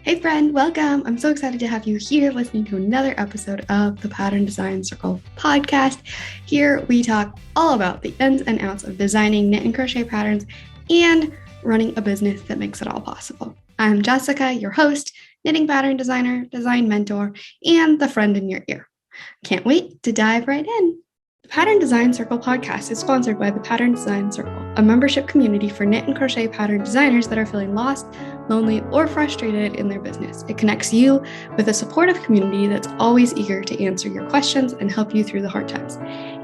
Hey friend, welcome. I'm so excited to have you here listening to another episode of the Pattern Design Circle podcast. Here we talk all about the ins and outs of designing knit and crochet patterns and running a business that makes it all possible. I'm Jessica, your host, knitting pattern designer, design mentor, and the friend in your ear. Can't wait to dive right in. The Pattern Design Circle podcast is sponsored by the Pattern Design Circle, a membership community for knit and crochet pattern designers that are feeling lost, lonely, or frustrated in their business. It connects you with a supportive community that's always eager to answer your questions and help you through the hard times.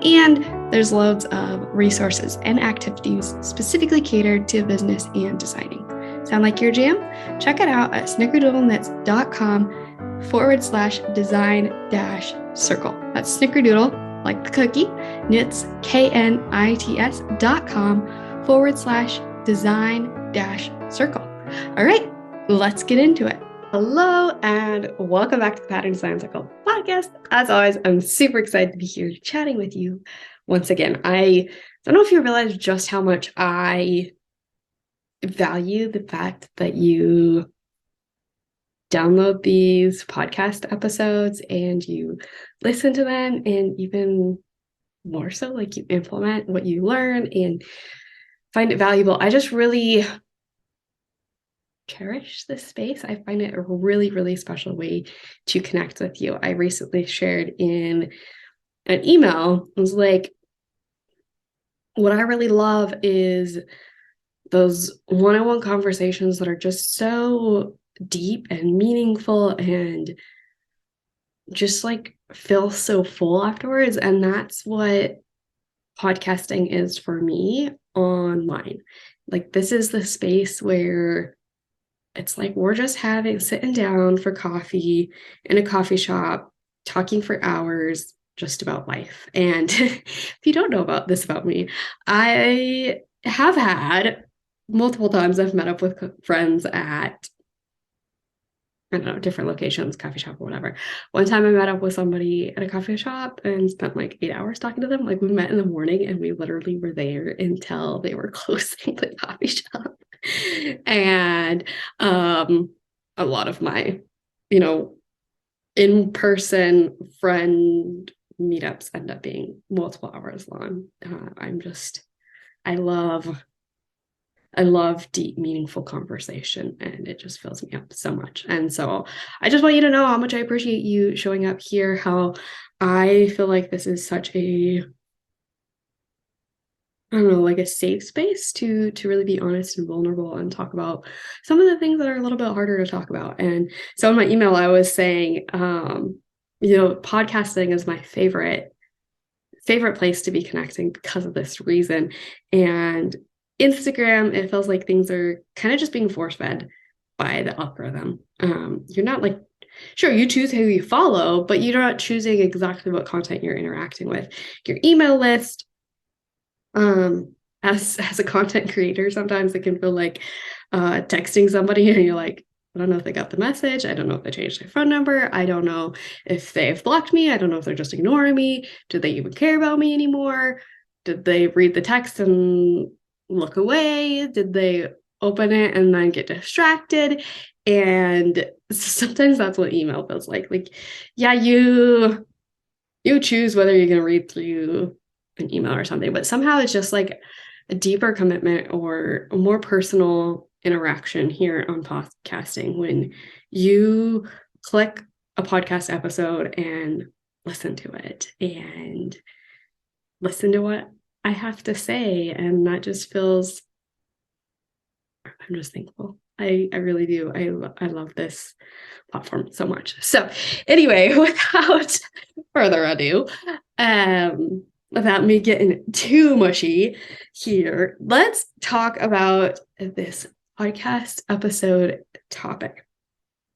And there's loads of resources and activities specifically catered to business and designing. Sound like your jam? Check it out at snickerdoodleknits.com/design-circle. That's snickerdoodle, like the cookie, knits, knits.com/design-circle. All right, let's get into it. Hello, and welcome back to the Pattern Design Circle podcast. As always, I'm super excited to be here chatting with you once again. I don't know if you realize just how much I value the fact that you download these podcast episodes and you listen to them, and even more so, like, you implement what you learn and find it valuable. I just really cherish this space. I find it a really, really special way to connect with you. I recently shared in an email, it was like, what I really love is those one-on-one conversations that are just so deep and meaningful and just like feel so full afterwards. And that's what podcasting is for me online. Like, this is the space where it's like we're just sitting down for coffee in a coffee shop, talking for hours just about life. And if you don't know about me, I have had multiple times I've met up with friends at, I don't know, different locations, coffee shop or whatever. One time I met up with somebody at a coffee shop and spent like 8 hours talking to them. Like, we met in the morning and we literally were there until they were closing the coffee shop. And a lot of my, in-person friend meetups end up being multiple hours long. I love deep, meaningful conversation, and it just fills me up so much. And so I just want you to know how much I appreciate you showing up here, how I feel like this is such a, I don't know, like a safe space to really be honest and vulnerable and talk about some of the things that are a little bit harder to talk about. And so in my email, I was saying, podcasting is my favorite place to be connecting because of this reason. And Instagram, it feels like things are kind of just being force-fed by the algorithm. You're not like, sure, you choose who you follow, but you're not choosing exactly what content you're interacting with. Your email list, as a content creator, sometimes it can feel like texting somebody and you're like, I don't know if they got the message. I don't know if they changed their phone number. I don't know if they've blocked me. I don't know if they're just ignoring me. Do they even care about me anymore? Did they read the text and look away? Did they open it and then get distracted? And sometimes that's what email feels like. Like, yeah, you choose whether you're going to read through an email or something, but somehow it's just like a deeper commitment or a more personal interaction here on podcasting when you click a podcast episode and listen to it and listen to what I have to say. And that just feels, I'm just thankful. I really do. I love this platform so much. So anyway, without further ado, without me getting too mushy here, let's talk about this podcast episode topic.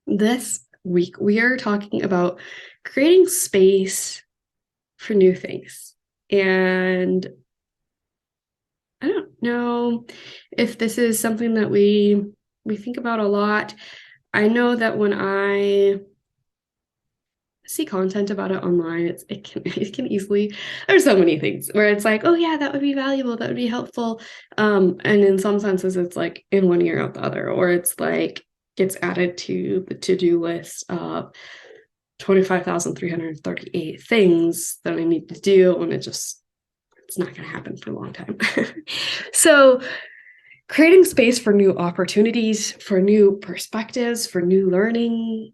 This week, we are talking about creating space for new things. And I don't know if this is something that we think about a lot. I know that when I see content about it online, it can easily, there's so many things where it's like, oh yeah, that would be valuable, that would be helpful. And in some senses, it's like in one ear out the other, or it's like, gets added to the to-do list of 25,338 things that I need to do, and it's not going to happen for a long time. So creating space for new opportunities, for new perspectives, for new learning,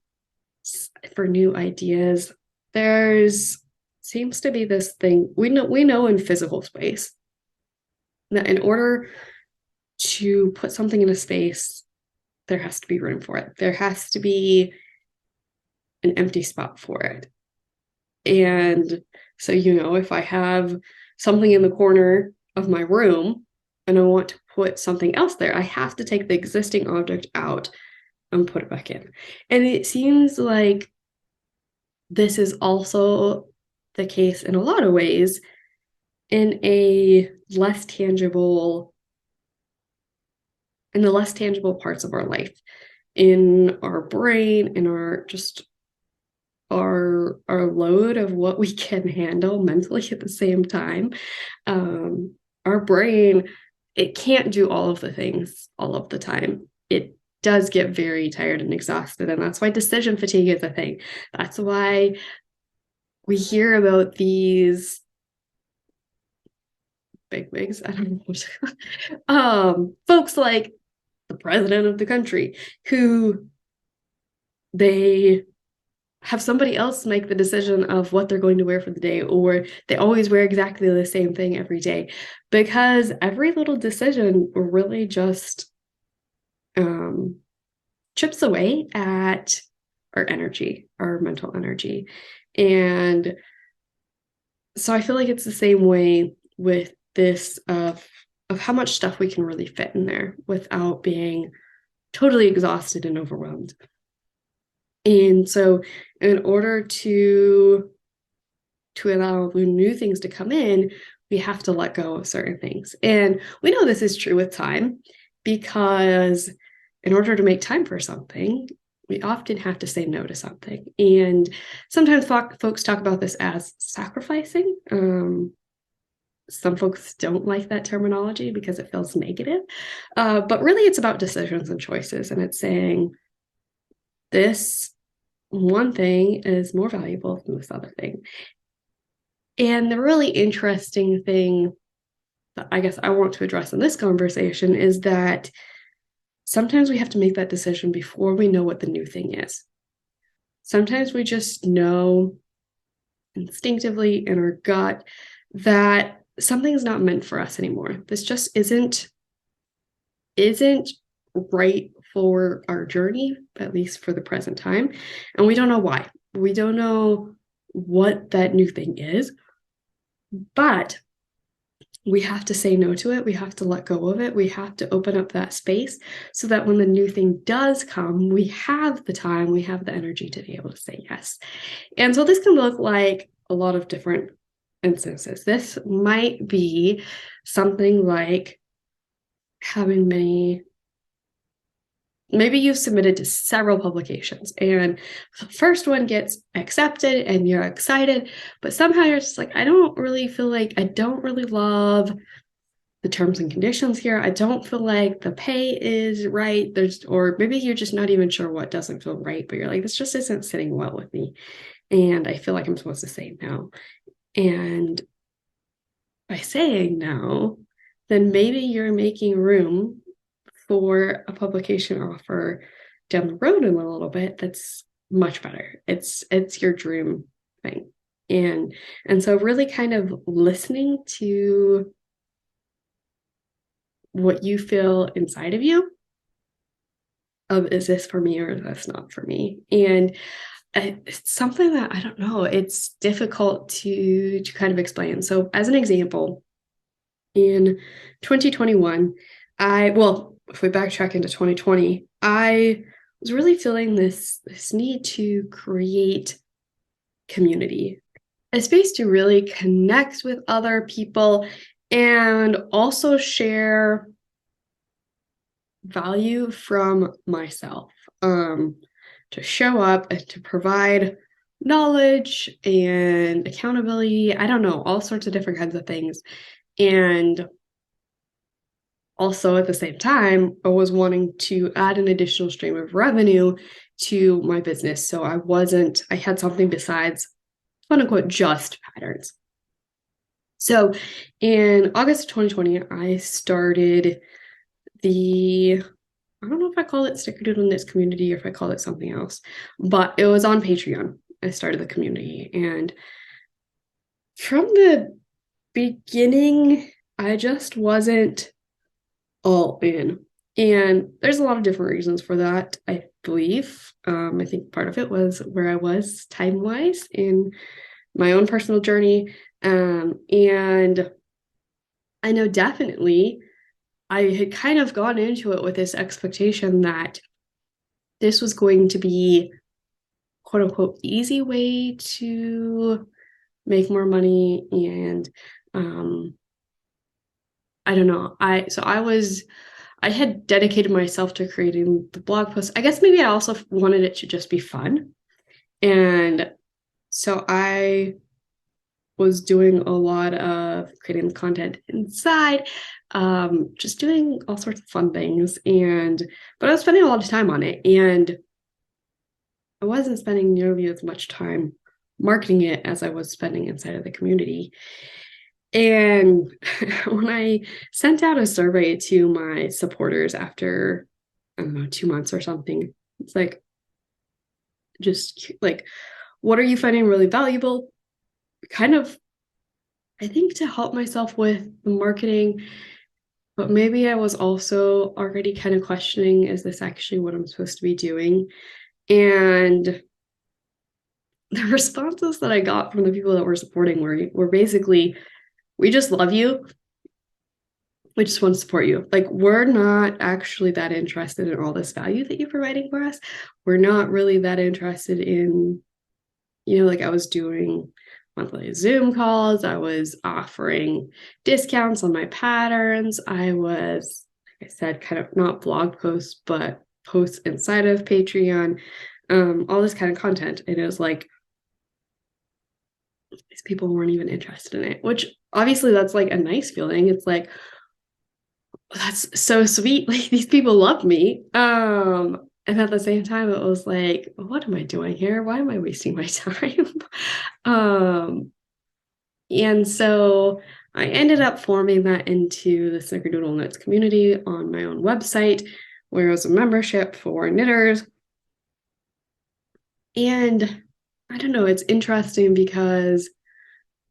for new ideas. There's seems to be this thing we know in physical space that in order to put something in a space, there has to be room for it. There has to be an empty spot for it. And so, if I have something in the corner of my room and I want to put something else there, I have to take the existing object out and put it back in. And it seems like this is also the case in a lot of ways in the less tangible parts of our life, in our brain, in our load of what we can handle mentally at the same time. Our brain, it can't do all of the things all of the time. It does get very tired and exhausted, and that's why decision fatigue is a thing. That's why we hear about these bigwigs, I don't know, folks like the president of the country, who they have somebody else make the decision of what they're going to wear for the day, or they always wear exactly the same thing every day, because every little decision really just chips away at our energy, our mental energy. And so I feel like it's the same way with this of how much stuff we can really fit in there without being totally exhausted and overwhelmed. And so in order to allow new things to come in, we have to let go of certain things. And we know this is true with time, because in order to make time for something, we often have to say no to something. And sometimes folks talk about this as sacrificing. Some folks don't like that terminology because it feels negative. But really, it's about decisions and choices. And it's saying, this one thing is more valuable than this other thing. And the really interesting thing that I guess I want to address in this conversation is that sometimes we have to make that decision before we know what the new thing is. Sometimes we just know instinctively in our gut that something's not meant for us anymore. This just isn't right for our journey, at least for the present time. And we don't know why. We don't know what that new thing is, but we have to say no to it. We have to let go of it. We have to open up that space so that when the new thing does come, we have the time, we have the energy to be able to say yes. And so this can look like a lot of different instances. This might be something like having maybe you've submitted to several publications and the first one gets accepted and you're excited, but somehow you're just like, I don't really love the terms and conditions here. I don't feel like the pay is right. Or maybe you're just not even sure what doesn't feel right, but you're like, this just isn't sitting well with me. And I feel like I'm supposed to say no. And by saying no, then maybe you're making room for a publication offer down the road in a little bit that's much better. It's your dream thing. And so really kind of listening to what you feel inside of you of, is this for me or is this not for me? And it's something that I don't know, it's difficult to kind of explain. So as an example, in 2021, if we backtrack into 2020, I was really feeling this need to create community, a space to really connect with other people and also share value from myself, to show up and to provide knowledge and accountability. I don't know, all sorts of different kinds of things. And also at the same time, I was wanting to add an additional stream of revenue to my business. So I had something besides quote unquote just patterns. So in August of 2020, I started I don't know if I call it Snickerdoodle Knits community or if I call it something else, but it was on Patreon. I started the community. And from the beginning, I just wasn't all in. And there's a lot of different reasons for that, I believe. I think part of it was where I was time-wise in my own personal journey. And I know definitely I had kind of gone into it with this expectation that this was going to be quote unquote easy way to make more money. And I don't know. I had dedicated myself to creating the blog post. I guess maybe I also wanted it to just be fun. And so I was doing a lot of creating the content inside, just doing all sorts of fun things. But I was spending a lot of time on it, and I wasn't spending nearly as much time marketing it as I was spending inside of the community. And when I sent out a survey to my supporters after, I don't know, 2 months or something, it's like, just like, what are you finding really valuable? Kind of, I think, to help myself with the marketing, but maybe I was also already kind of questioning, is this actually what I'm supposed to be doing? And the responses that I got from the people that were supporting were basically, we just love you. We just want to support you. Like, we're not actually that interested in all this value that you're providing for us. We're not really that interested in, like, I was doing monthly Zoom calls. I was offering discounts on my patterns. I was, like I said, kind of not blog posts, but posts inside of Patreon, all this kind of content. And it was like, these people weren't even interested in it, which obviously that's like a nice feeling. It's like, that's so sweet. Like, these people love me. And at the same time, it was like, what am I doing here? Why am I wasting my time? And so I ended up forming that into the Snickerdoodle Knits community on my own website, where it was a membership for knitters. And I don't know, it's interesting because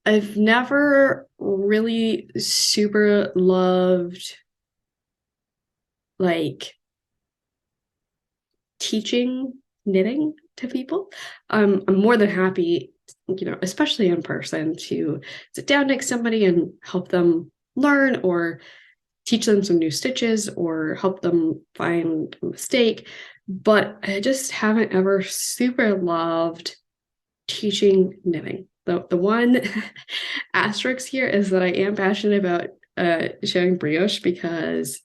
I've never really super loved like teaching knitting to people. I'm more than happy, especially in person, to sit down next to somebody and help them learn or teach them some new stitches or help them find a mistake. But I just haven't ever super loved teaching knitting. The one asterisk here is that I am passionate about sharing brioche because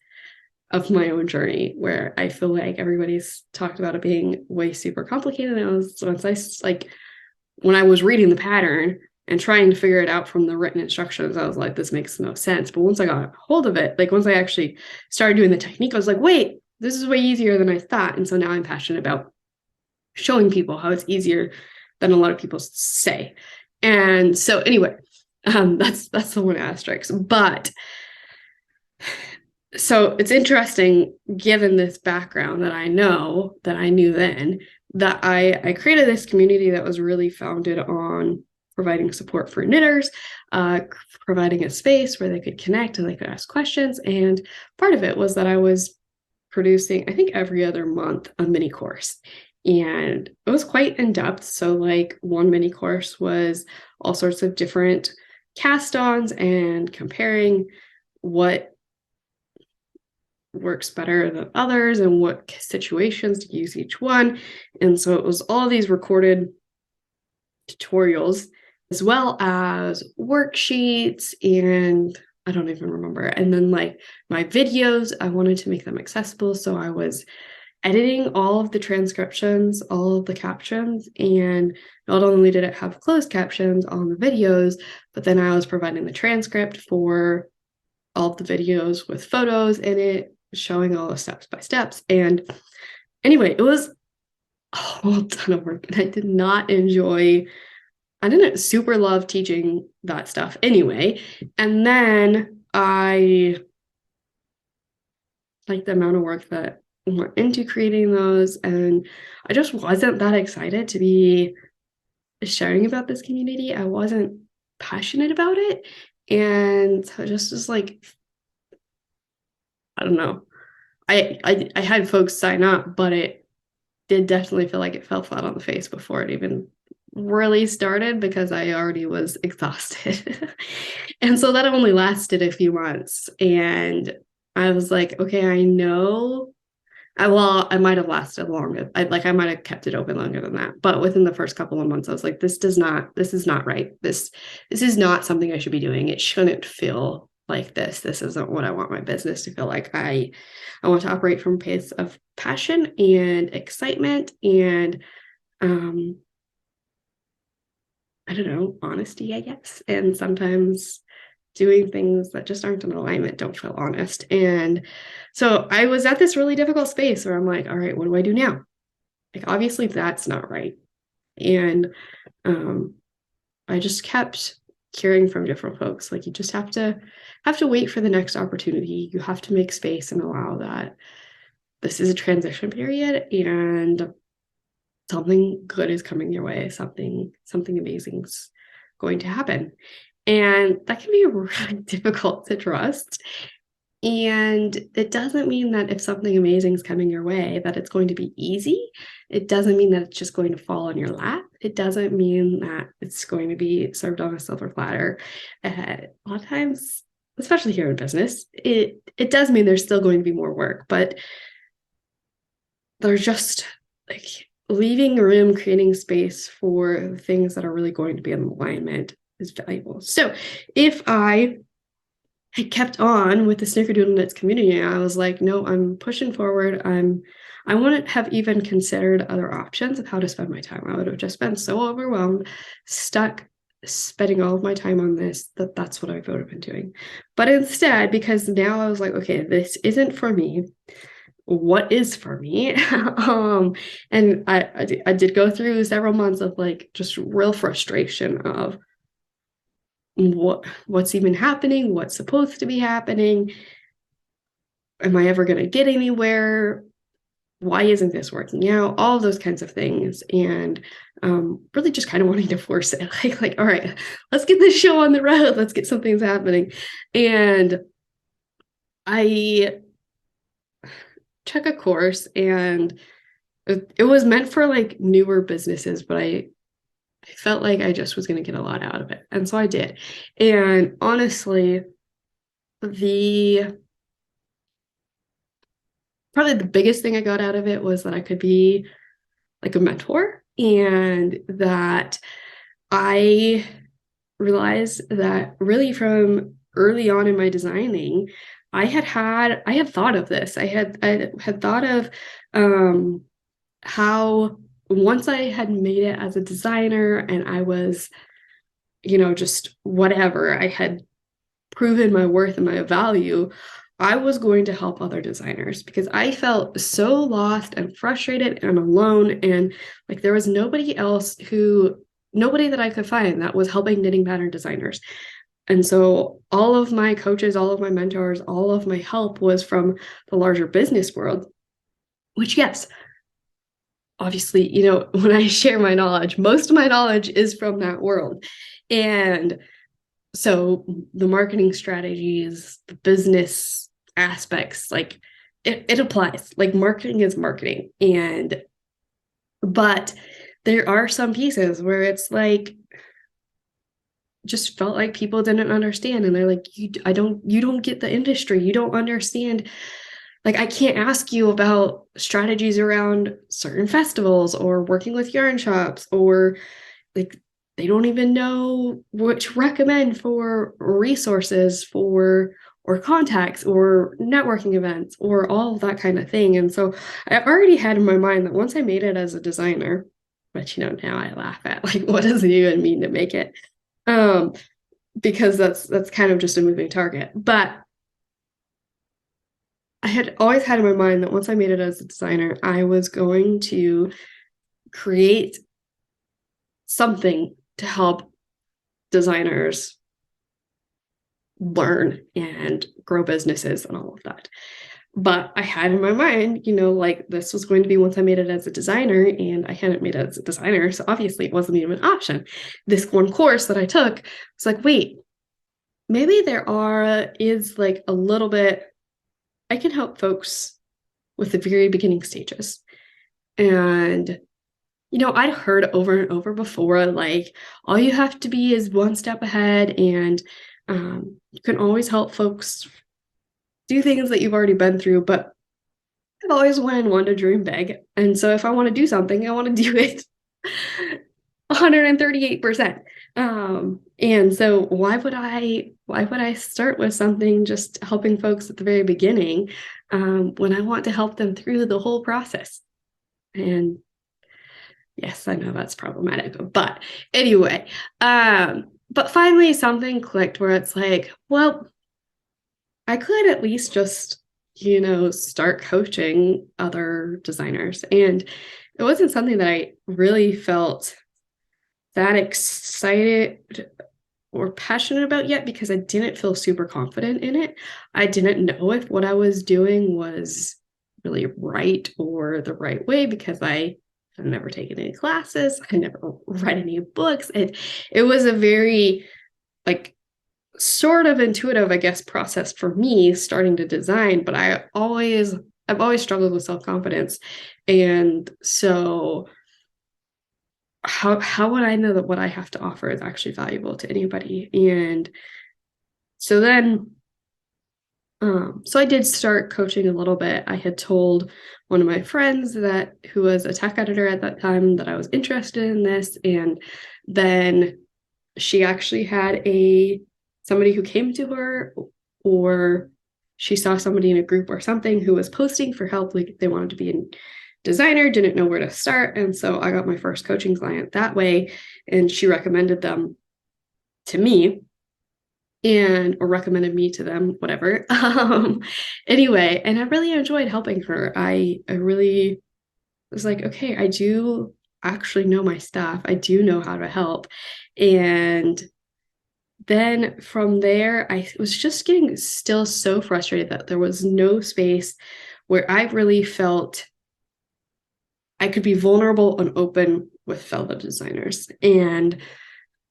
of my own journey, where I feel like everybody's talked about it being way super complicated. And when I was reading the pattern and trying to figure it out from the written instructions, I was like, this makes no sense. But once I got a hold of it, like once I actually started doing the technique, I was like, wait, this is way easier than I thought. And so now I'm passionate about showing people how it's easier than a lot of people say. And so anyway, that's the one asterisk. But so it's interesting, given this background that I knew then, that I created this community that was really founded on providing support for knitters, providing a space where they could connect and they could ask questions. And part of it was that I was producing, I think every other month, a mini course. And it was quite in depth. So like one mini course was all sorts of different cast-ons and comparing what works better than others and what situations to use each one. And so it was all these recorded tutorials as well as worksheets, and I don't even remember. And then like my videos, I wanted to make them accessible. So I was editing all of the transcriptions, all of the captions, and not only did it have closed captions on the videos, but then I was providing the transcript for all of the videos with photos in it, showing all the steps by steps. And anyway, it was a whole ton of work, and I didn't super love teaching that stuff anyway. And then I like the amount of work that went into creating those, and I just wasn't that excited to be sharing about this community. I wasn't passionate about it. And so it just was like, I don't know. I had folks sign up, but it did definitely feel like it fell flat on the face before it even really started because I already was exhausted. And so that only lasted a few months. And I was like, okay, I know. I might have lasted longer. I might have kept it open longer than that. But within the first couple of months, I was like, this is not right. This is not something I should be doing. It shouldn't feel like this. This isn't what I want my business to feel like. I want to operate from a place of passion and excitement and I don't know, honesty, I guess. And sometimes doing things that just aren't in alignment don't feel honest. And so I was at this really difficult space where I'm like, all right, what do I do now? Like, obviously, that's not right. And I just kept hearing from different folks, like, you just have to wait for the next opportunity. You have to make space and allow that this is a transition period and something good is coming your way. Something amazing's going to happen. And that can be really difficult to trust. And it doesn't mean that if something amazing is coming your way, that it's going to be easy. It doesn't mean that it's just going to fall on your lap. It doesn't mean that it's going to be served on a silver platter. A lot of times, especially here in business, it does mean there's still going to be more work, but there's just like leaving room, creating space for things that are really going to be in alignment is valuable. So if I had kept on with the Snickerdoodle Knits community, I was like, no, I'm pushing forward. I wouldn't have even considered other options of how to spend my time. I would have just been so overwhelmed, stuck spending all of my time on this, that's what I would have been doing. But instead, because now I was like, okay, this isn't for me. What is for me? And I did go through several months of like just real frustration of what's even happening, what's supposed to be happening. Am I ever going to get anywhere? Why isn't this working out? All those kinds of things. And really just kind of wanting to force it. Like, all right, let's get this show on the road. Let's get some things happening. And I took a course and it was meant for like newer businesses, but I felt like I just was going to get a lot out of it. And so I did. And honestly, probably the biggest thing I got out of it was that I could be like a mentor and that I realized that really from early on in my designing, I had thought of this. I had thought of how once I had made it as a designer and I was, just whatever, I had proven my worth and my value, I was going to help other designers because I felt so lost and frustrated and alone. And like there was nobody that I could find that was helping knitting pattern designers. And so all of my coaches, all of my mentors, all of my help was from the larger business world, which, yes, obviously, when I share my knowledge, most of my knowledge is from that world. And so the marketing strategies, the business aspects, like it applies. Like marketing is marketing. But there are some pieces where it's like, just felt like people didn't understand. And they're like, you don't get the industry. You don't understand. Like, I can't ask you about strategies around certain festivals or working with yarn shops, or like, they don't even know what to recommend for resources or contacts or networking events or all of that kind of thing. And so I already had in my mind that once I made it as a designer, but now I laugh at like, what does it even mean to make it? Because that's kind of just a moving target. But I had always had in my mind that once I made it as a designer, I was going to create something to help designers learn and grow businesses and all of that. But I had in my mind, like this was going to be once I made it as a designer, and I hadn't made it as a designer. So obviously it wasn't even an option. This one course that I took was like, wait, maybe is like a little bit, I can help folks with the very beginning stages. And I'd heard over and over before, like, all you have to be is one step ahead, and you can always help folks do things that you've already been through. But I've always wanted to dream big. And so if I want to do something, I want to do it 138%. And so why would I start with something just helping folks at the very beginning when I want to help them through the whole process? And yes, I know that's problematic, but anyway, but finally something clicked where it's like, well, I could at least just, start coaching other designers. And it wasn't something that I really felt that excited or passionate about yet because I didn't feel super confident in it. I didn't know if what I was doing was really right or the right way because I've never taken any classes. I never read any books. It was a very like sort of intuitive, I guess, process for me starting to design, but I've always struggled with self-confidence. And so how would I know that what I have to offer is actually valuable to anybody? And so then so I did start coaching a little bit. I had told one of my friends who was a tech editor at that time that I was interested in this. And then she actually had somebody who came to her, or she saw somebody in a group or something who was posting for help. Like they wanted to be a designer, didn't know where to start. And so I got my first coaching client that way. And she recommended them to me. Or recommended me to them, whatever. Anyway, and I really enjoyed helping her. I really was like, okay, I do actually know my stuff. I do know how to help. And then from there, I was just getting still so frustrated that there was no space where I really felt I could be vulnerable and open with fellow designers. And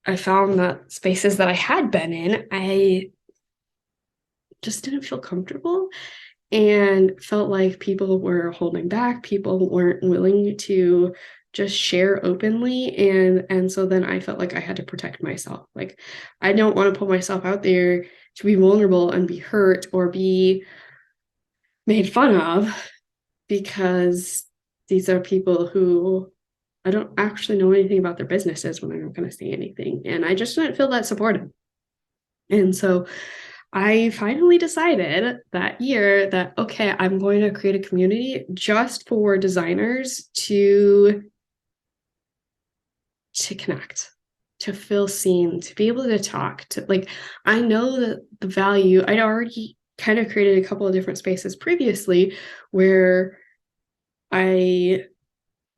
I found that spaces that I had been in, I just didn't feel comfortable and felt like people were holding back. People weren't willing to just share openly. And so then I felt like I had to protect myself. Like, I don't want to put myself out there to be vulnerable and be hurt or be made fun of because these are people who I don't actually know anything about their businesses when I'm not going to say anything. And I just didn't feel that supported. And so I finally decided that year that, okay, I'm going to create a community just for designers to connect, to feel seen, to be able to talk, to like, I know that the value, I'd already kind of created a couple of different spaces previously where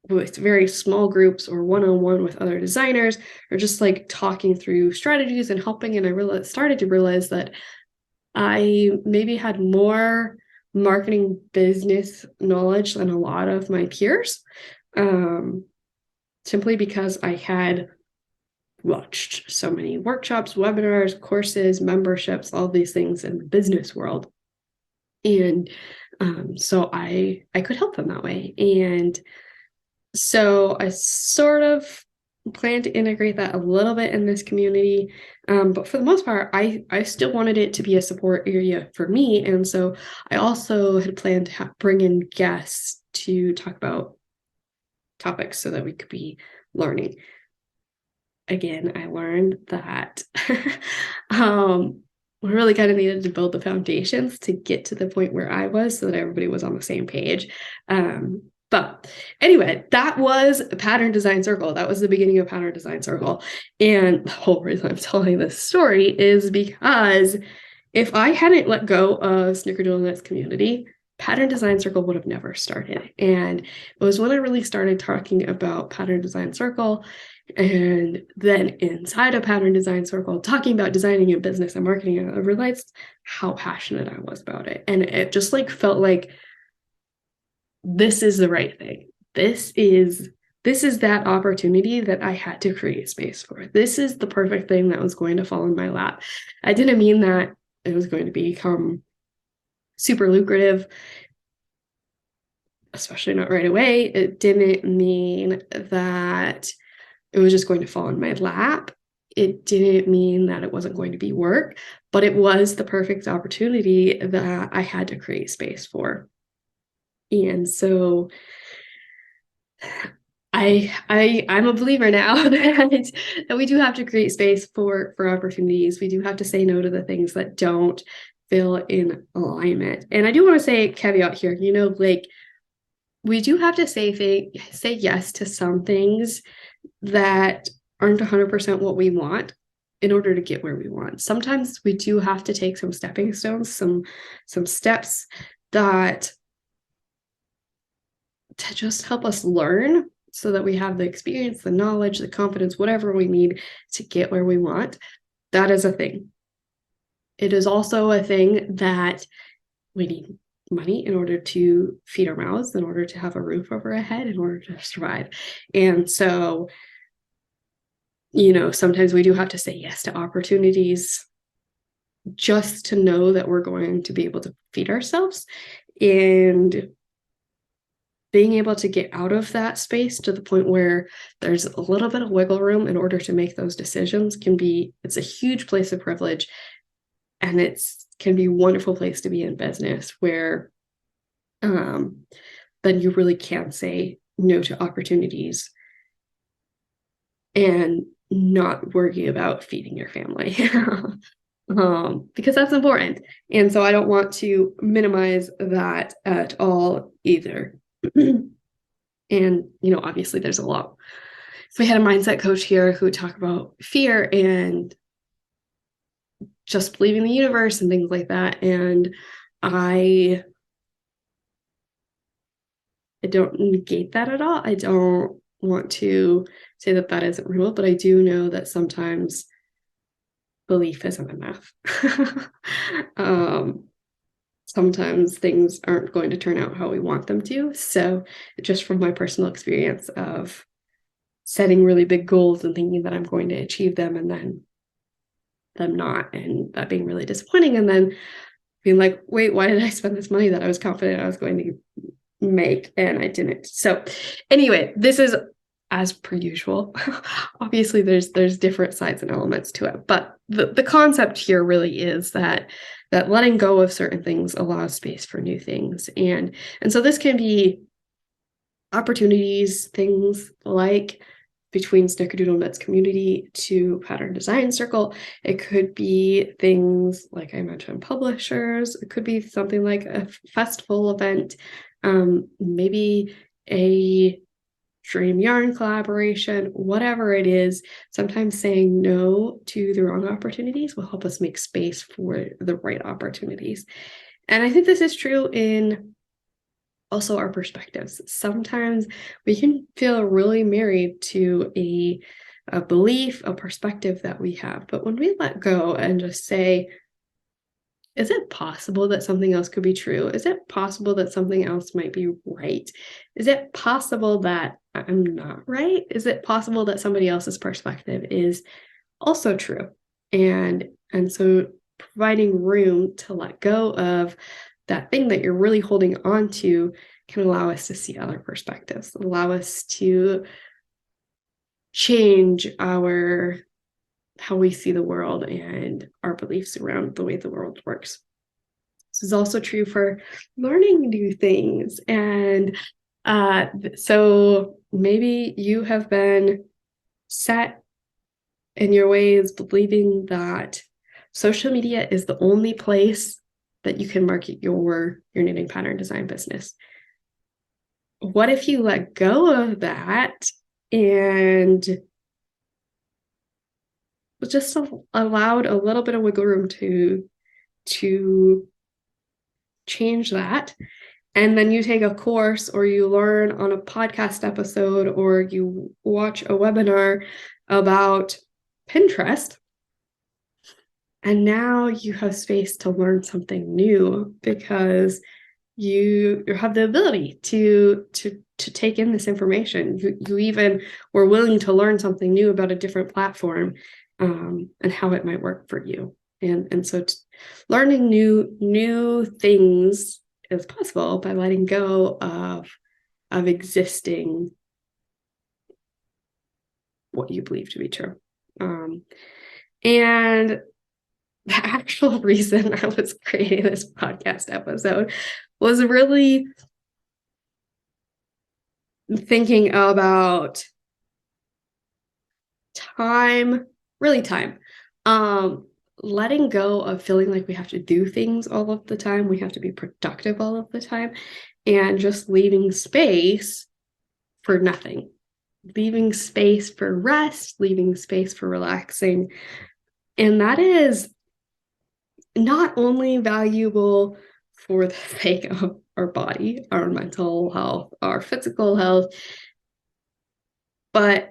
with very small groups or one-on-one with other designers, or just like talking through strategies and helping. And I started to realize that I maybe had more marketing business knowledge than a lot of my peers, simply because I had watched so many workshops, webinars, courses, memberships, all these things in the business world. And so I could help them that way. And so I sort of plan to integrate that a little bit in this community. But for the most part, I still wanted it to be a support area for me. And so I also had planned to bring in guests to talk about topics so that we could be learning. Again, I learned that we really kind of needed to build the foundations to get to the point where I was so that everybody was on the same page. But anyway, that was Pattern Design Circle. That was the beginning of Pattern Design Circle. And the whole reason I'm telling this story is because if I hadn't let go of Snickerdoodle Nuts community, Pattern Design Circle would have never started. And it was when I really started talking about Pattern Design Circle, and then inside of Pattern Design Circle, talking about designing a business and marketing, I realized how passionate I was about it. And it just like felt like this is the right thing. This is that opportunity that I had to create space for. This is the perfect thing that was going to fall in my lap. I didn't mean that it was going to become super lucrative, especially not right away. It didn't mean that it was just going to fall in my lap. It didn't mean that it wasn't going to be work, but it was the perfect opportunity that I had to create space for. And so I'm a believer now that we do have to create space for opportunities. We do have to say no to the things that don't feel in alignment. And I do want to say caveat here, like we do have to say yes to some things that aren't 100% what we want in order to get where we want. Sometimes we do have to take some stepping stones, some steps that to just help us learn so that we have the experience, the knowledge, the confidence, whatever we need to get where we want. That is a thing. It is also a thing that we need money in order to feed our mouths, in order to have a roof over our head, in order to survive. And so, sometimes we do have to say yes to opportunities just to know that we're going to be able to feed ourselves. And being able to get out of that space to the point where there's a little bit of wiggle room in order to make those decisions it's a huge place of privilege. And can be a wonderful place to be in business where then you really can say no to opportunities and not worry about feeding your family. Because that's important. And so I don't want to minimize that at all either. And, obviously there's a lot. So we had a mindset coach here who would talk about fear and just believing the universe and things like that. And I don't negate that at all. I don't want to say that that isn't real, but I do know that sometimes belief isn't enough. Sometimes things aren't going to turn out how we want them to. So just from my personal experience of setting really big goals and thinking that I'm going to achieve them and then them not, and that being really disappointing, and then being like, wait, why did I spend this money that I was confident I was going to make and I didn't? So anyway, this is as per usual. Obviously there's different sides and elements to it, but the concept here really is that letting go of certain things allows space for new things. And so this can be opportunities, things like between Snickerdoodle Nuts community to Pattern Design Circle. It could be things like I mentioned, publishers. It could be something like a festival event, maybe a dream yarn collaboration, whatever it is. Sometimes saying no to the wrong opportunities will help us make space for the right opportunities. And I think this is true in also our perspectives. Sometimes we can feel really married to a belief, a perspective that we have. But when we let go and just say, is it possible that something else could be true? Is it possible that something else might be right? Is it possible that I'm not right? Is it possible that somebody else's perspective is also true? And so providing room to let go of that thing that you're really holding on to can allow us to see other perspectives, allow us to change how we see the world and our beliefs around the way the world works. This is also true for learning new things. And so maybe you have been set in your ways believing that social media is the only place that you can market your knitting pattern design business. What if you let go of that and just allowed a little bit of wiggle room to change that And then you take a course or you learn on a podcast episode or you watch a webinar about Pinterest. And now you have space to learn something new because you have the ability to take in this information. You even were willing to learn something new about a different platform, and how it might work for you. And so learning new things is possible by letting go of existing what you believe to be true. And the actual reason I was creating this podcast episode was really thinking about time, really time. Letting go of feeling like we have to do things all of the time, we have to be productive all of the time, and just leaving space for nothing. Leaving space for rest, leaving space for relaxing. And that is not only valuable for the sake of our body, our mental health, our physical health, but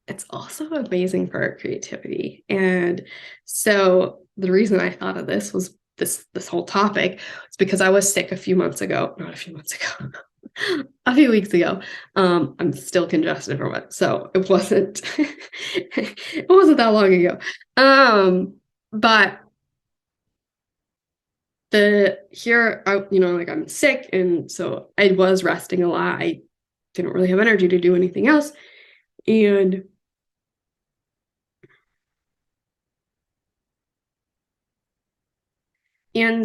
it's also amazing for our creativity. And so the reason I thought of this was this whole topic is because I was sick a few months ago, not a few months ago, a few weeks ago. I'm still congested from it, so it wasn't it wasn't that long ago. But like I'm sick, and so I was resting a lot. I didn't really have energy to do anything else. And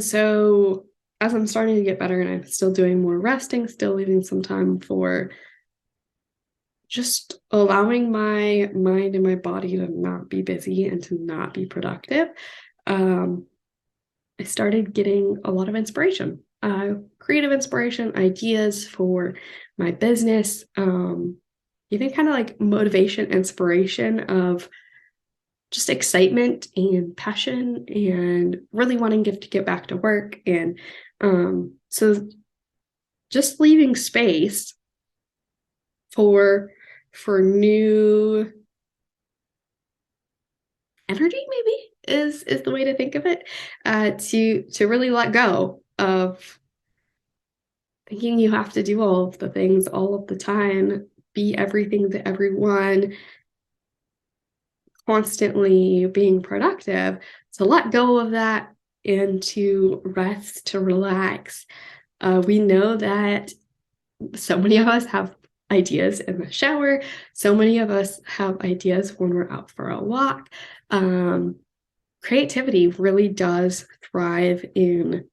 so as I'm starting to get better and I'm still doing more resting, still leaving some time for just allowing my mind and my body to not be busy and to not be productive, I started getting a lot of inspiration, creative inspiration, ideas for my business, even kind of like motivation, inspiration of just excitement and passion and really wanting to get back to work. And so just leaving space for new energy, maybe is the way to think of it, to really let go of thinking you have to do all of the things all of the time, be everything to everyone, constantly being productive, to let go of that and to rest, to relax. We know that so many of us have ideas in the shower. So many of us have ideas when we're out for a walk. Creativity really does thrive in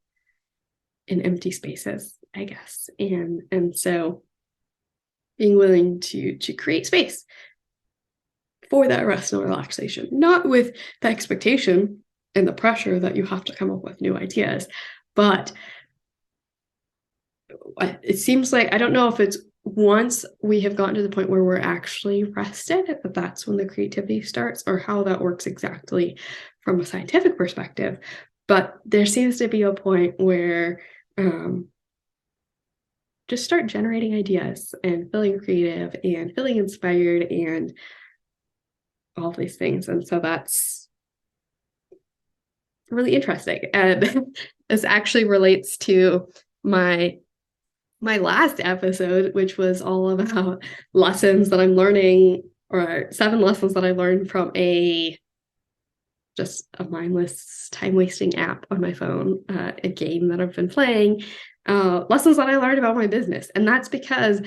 empty spaces, I guess. And so being willing to create space for that rest and relaxation, not with the expectation and the pressure that you have to come up with new ideas, but it seems like, I don't know if it's once we have gotten to the point where we're actually rested, that that's when the creativity starts, or how that works exactly from a scientific perspective. But there seems to be a point where just start generating ideas and feeling creative and feeling inspired and all these things. And so that's really interesting. And this actually relates to my last episode, which was all about lessons that I'm learning, or 7 lessons that I learned from just a mindless time wasting app on my phone, a game that I've been playing, lessons that I learned about my business. And that's because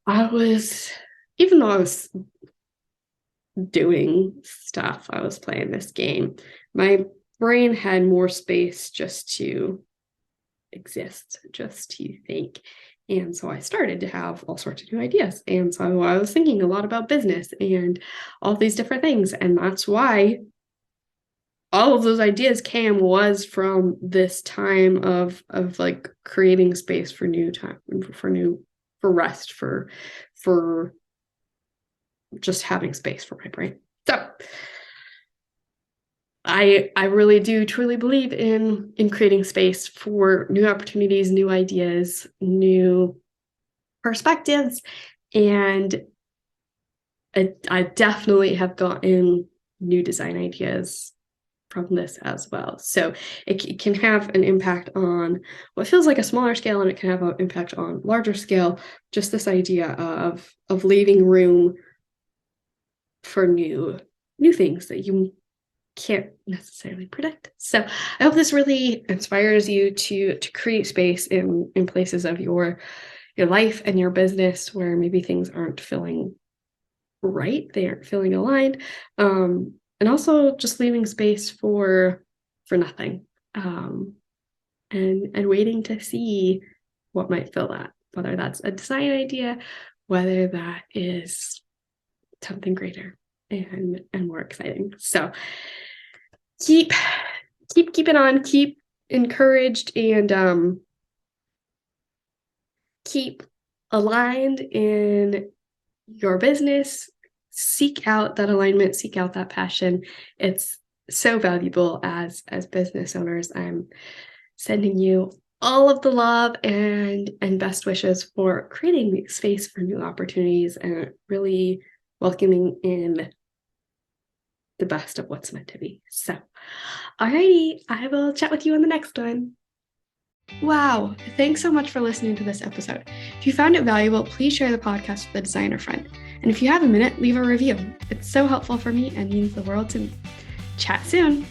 even though I was doing stuff, I was playing this game, my brain had more space just to exist, just to think. And so I started to have all sorts of new ideas. And so I was thinking a lot about business and all these different things. And that's why all of those ideas was from this time of like creating space for new time, for rest, for just having space for my brain. So I really do truly believe in creating space for new opportunities, new ideas, new perspectives, and I definitely have gotten new design ideas from this as well. So it can have an impact on what feels like a smaller scale, and it can have an impact on larger scale. Just this idea of leaving room for new things that you can't necessarily predict. So I hope this really inspires you to create space in places of your life and your business where maybe things aren't feeling right, they aren't feeling aligned, and also just leaving space for nothing, and waiting to see what might fill that, whether that's a design idea, whether that is something greater and more exciting. So keep keeping on, keep encouraged, and keep aligned in your business. Seek out that alignment, seek out that passion. It's so valuable as business owners. I'm sending you all of the love and best wishes for creating space for new opportunities and really welcoming in the best of what's meant to be. So, alrighty, I will chat with you on the next one. Wow, thanks so much for listening to this episode. If you found it valuable, please share the podcast with a designer friend. And if you have a minute, leave a review. It's so helpful for me and means the world to me. Chat soon.